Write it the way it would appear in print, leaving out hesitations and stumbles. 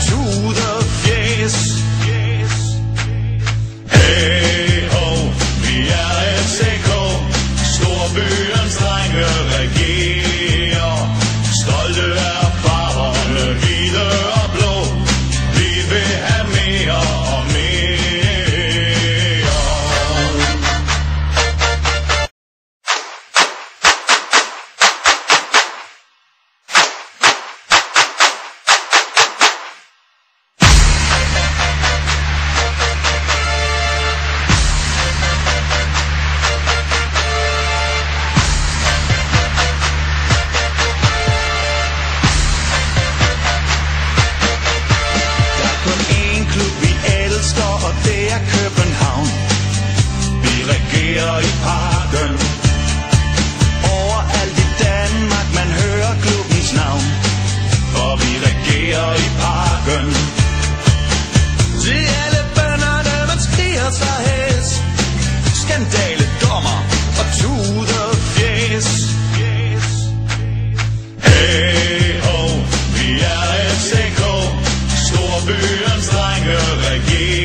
tudefjæs. Hey ho, vi er FCK, storbyens drenge regerer. Stolte er farverne, hvide og blå, vi vil have mere og mere. Og det er København. Vi regerer i parken. Overalt i Danmark man hører klubbens navn. For vi regerer i parken. Til alle bønderne man skriger sig hæs. Skandale, dommer og tudefjæs. Hey ho, vi er FCK, storbyens drenge regerer.